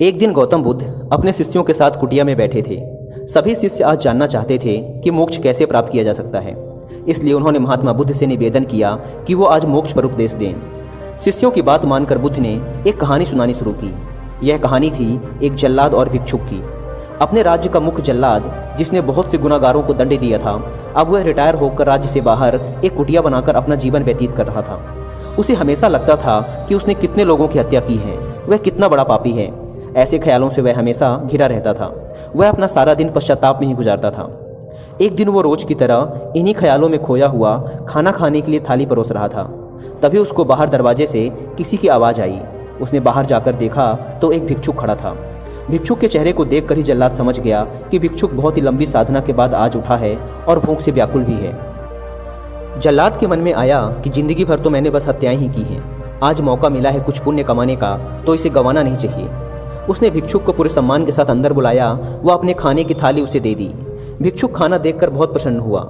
एक दिन गौतम बुद्ध अपने शिष्यों के साथ कुटिया में बैठे थे। सभी शिष्य आज जानना चाहते थे कि मोक्ष कैसे प्राप्त किया जा सकता है। इसलिए उन्होंने महात्मा बुद्ध से निवेदन किया कि वो आज मोक्ष पर उपदेश दें। शिष्यों की बात मानकर बुद्ध ने एक कहानी सुनानी शुरू की। यह कहानी थी एक जल्लाद और भिक्षुक की। अपने राज्य का मुख्य जल्लाद, जिसने बहुत से गुनाहगारों को दंड दिया था, अब वह रिटायर होकर राज्य से बाहर एक कुटिया बनाकर अपना जीवन व्यतीत कर रहा था। उसे हमेशा लगता था कि उसने कितने लोगों की हत्या की है, वह कितना बड़ा पापी है। ऐसे ख्यालों से वह हमेशा घिरा रहता था। वह अपना सारा दिन पश्चाताप में ही गुजारता था। एक दिन वो रोज की तरह इन्हीं ख्यालों में खोया हुआ खाना खाने के लिए थाली परोस रहा था। तभी उसको बाहर दरवाजे से किसी की आवाज़ आई। उसने बाहर जाकर देखा तो एक भिक्षुक खड़ा था। भिक्षुक के चेहरे को देखकर ही जल्लाद समझ गया कि भिक्षुक बहुत ही लंबी साधना के बाद आज उठा है और भूख से व्याकुल भी है। जल्लाद के मन में आया कि जिंदगी भर तो मैंने बस हत्याएं ही की हैं। आज मौका मिला है कुछ पुण्य कमाने का, तो इसे गंवाना नहीं चाहिए। उसने भिक्षुक को पूरे सम्मान के साथ अंदर बुलाया। वह अपने खाने की थाली उसे दे दी। भिक्षुक खाना देखकर बहुत प्रसन्न हुआ।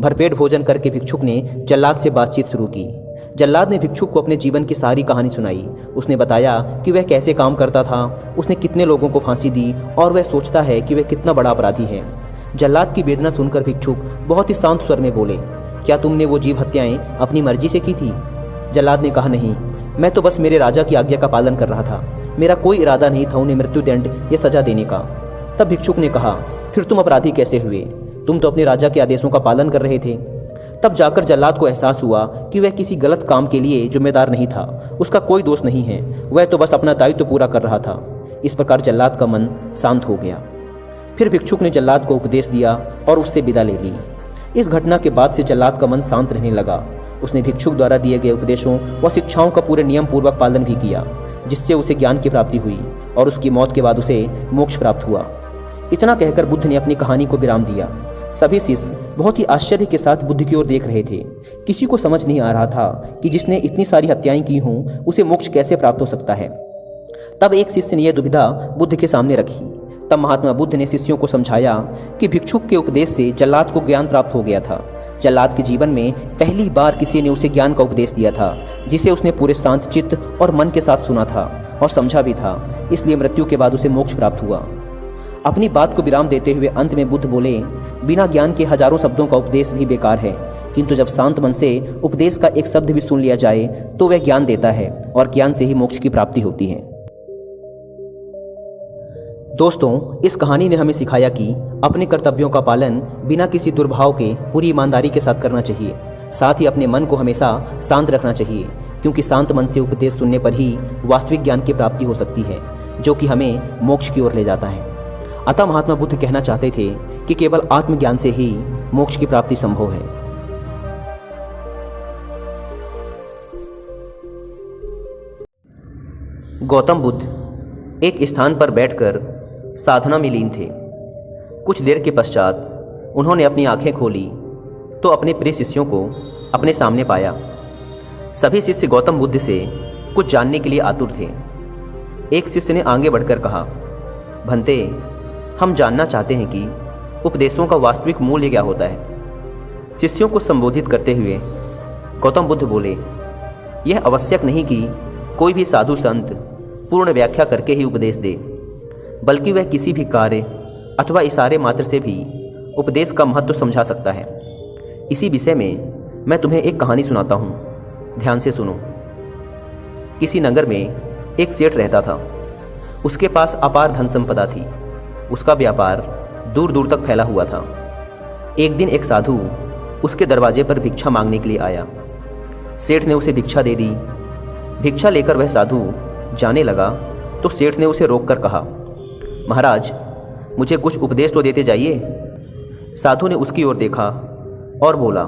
भरपेट भोजन करके भिक्षुक ने जल्लाद से बातचीत शुरू की। जल्लाद ने भिक्षुक को अपने जीवन की सारी कहानी सुनाई। उसने बताया कि वह कैसे काम करता था, उसने कितने लोगों को फांसी दी और वह सोचता है कि वह कितना बड़ा अपराधी है। जल्लाद की वेदना सुनकर भिक्षुक बहुत ही शांत स्वर में बोले, क्या तुमने वो जीव हत्याएं अपनी मर्जी से की थी? जल्लाद ने कहा, नहीं, मैं तो बस मेरे राजा की आज्ञा का पालन कर रहा था। मेरा कोई इरादा नहीं था उन्हें मृत्युदंड या सजा देने का। तब भिक्षुक ने कहा, फिर तुम अपराधी कैसे हुए? तुम तो अपने राजा के आदेशों का पालन कर रहे थे। तब जाकर जल्लाद को एहसास हुआ कि वह किसी गलत काम के लिए जिम्मेदार नहीं था। उसका कोई दोष नहीं है, वह तो बस अपना दायित्व पूरा कर रहा था। इस प्रकार जल्लाद का मन शांत हो गया। फिर भिक्षुक ने जल्लाद को उपदेश दिया और उससे विदा ले ली। इस घटना के बाद से जल्लाद का मन शांत रहने लगा। उसने भिक्षुक द्वारा दिए गए उपदेशों व शिक्षाओं का पूरे नियम पूर्वक पालन भी किया, जिससे उसे ज्ञान की प्राप्ति हुई और उसकी मौत के बाद उसे मोक्ष प्राप्त हुआ। इतना कहकर बुद्ध ने अपनी कहानी को विराम दिया। सभी शिष्य बहुत ही आश्चर्य के साथ बुद्ध की ओर देख रहे थे। किसी को समझ नहीं आ रहा था कि जिसने इतनी सारी हत्याएं की हों उसे मोक्ष कैसे प्राप्त हो सकता है। तब एक शिष्य ने यह दुविधा बुद्ध के सामने रखी। तब महात्मा बुद्ध ने शिष्यों को समझाया कि भिक्षुक के उपदेश से जल्लाद को ज्ञान प्राप्त हो गया था। जल्लाद के जीवन में पहली बार किसी ने उसे ज्ञान का उपदेश दिया था, जिसे उसने पूरे शांत चित्त और मन के साथ सुना था और समझा भी था। इसलिए मृत्यु के बाद उसे मोक्ष प्राप्त हुआ। अपनी बात को विराम देते हुए अंत में बुद्ध बोले, बिना ज्ञान के हजारों शब्दों का उपदेश भी बेकार है, किंतु जब शांत मन से उपदेश का एक शब्द भी सुन लिया जाए तो वह ज्ञान देता है और ज्ञान से ही मोक्ष की प्राप्ति होती है। दोस्तों, इस कहानी ने हमें सिखाया कि अपने कर्तव्यों का पालन बिना किसी दुर्भाव के पूरी ईमानदारी के साथ करना चाहिए। साथ ही अपने मन को हमेशा शांत रखना चाहिए, क्योंकि शांत मन से उपदेश सुनने पर ही वास्तविक ज्ञान की प्राप्ति हो सकती है, जो कि हमें मोक्ष की ओर ले जाता है। अतः महात्मा बुद्ध कहना चाहते थे कि केवल आत्मज्ञान से ही मोक्ष की प्राप्ति संभव है। गौतम बुद्ध एक स्थान पर बैठकर साधना में लीन थे। कुछ देर के पश्चात उन्होंने अपनी आंखें खोली तो अपने प्रिय शिष्यों को अपने सामने पाया। सभी शिष्य गौतम बुद्ध से कुछ जानने के लिए आतुर थे। एक शिष्य ने आगे बढ़कर कहा, भंते, हम जानना चाहते हैं कि उपदेशों का वास्तविक मूल्य क्या होता है। शिष्यों को संबोधित करते हुए गौतम बुद्ध बोले, यह आवश्यक नहीं कि कोई भी साधु संत पूर्ण व्याख्या करके ही उपदेश दे, बल्कि वह किसी भी कार्य अथवा इशारे मात्र से भी उपदेश का महत्व समझा सकता है। इसी विषय में मैं तुम्हें एक कहानी सुनाता हूँ, ध्यान से सुनो। किसी नगर में एक सेठ रहता था। उसके पास अपार धन संपदा थी। उसका व्यापार दूर दूर तक फैला हुआ था। एक दिन एक साधु उसके दरवाजे पर भिक्षा मांगने के लिए आया। सेठ ने उसे भिक्षा दे दी। भिक्षा लेकर वह साधु जाने लगा तो सेठ ने उसे रोककर कहा, महाराज, मुझे कुछ उपदेश तो देते जाइए। साधु ने उसकी ओर देखा और बोला,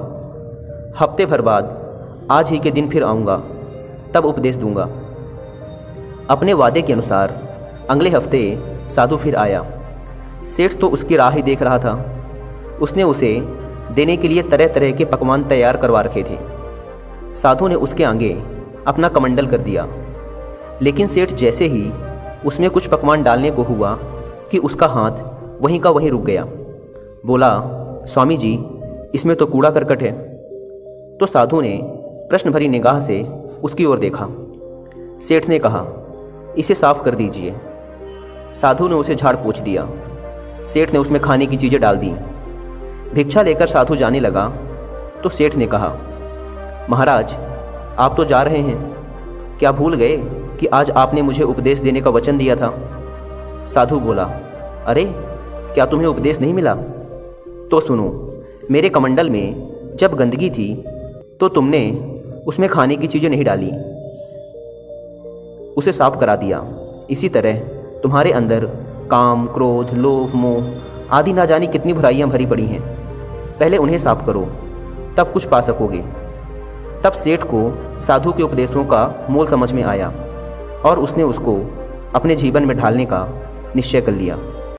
हफ्ते भर बाद आज ही के दिन फिर आऊँगा, तब उपदेश दूंगा। अपने वादे के अनुसार अगले हफ्ते साधु फिर आया। सेठ तो उसकी राह ही देख रहा था। उसने उसे देने के लिए तरह तरह के पकवान तैयार करवा रखे थे। साधु ने उसके आगे अपना कमंडल कर दिया, लेकिन सेठ जैसे ही उसमें कुछ पकवान डालने को हुआ कि उसका हाथ वहीं का वहीं रुक गया। बोला, स्वामी जी, इसमें तो कूड़ा करकट है। तो साधु ने प्रश्न भरी निगाह से उसकी ओर देखा। सेठ ने कहा, इसे साफ कर दीजिए। साधु ने उसे झाड़ पोंछ दिया। सेठ ने उसमें खाने की चीज़ें डाल दी। भिक्षा लेकर साधु जाने लगा तो सेठ ने कहा, महाराज आप तो जा रहे हैं, क्या भूल गए कि आज आपने मुझे उपदेश देने का वचन दिया था? साधु बोला, अरे क्या तुम्हें उपदेश नहीं मिला? तो सुनो, मेरे कमंडल में जब गंदगी थी तो तुमने उसमें खाने की चीज़ें नहीं डाली, उसे साफ करा दिया। इसी तरह तुम्हारे अंदर काम, क्रोध, लोभ, मोह आदि ना जाने कितनी बुराइयां भरी पड़ी हैं। पहले उन्हें साफ करो, तब कुछ पा सकोगे। तब सेठ को साधु के उपदेशों का मोल समझ में आया और उसने उसको अपने जीवन में ढालने का निश्चय कर लिया।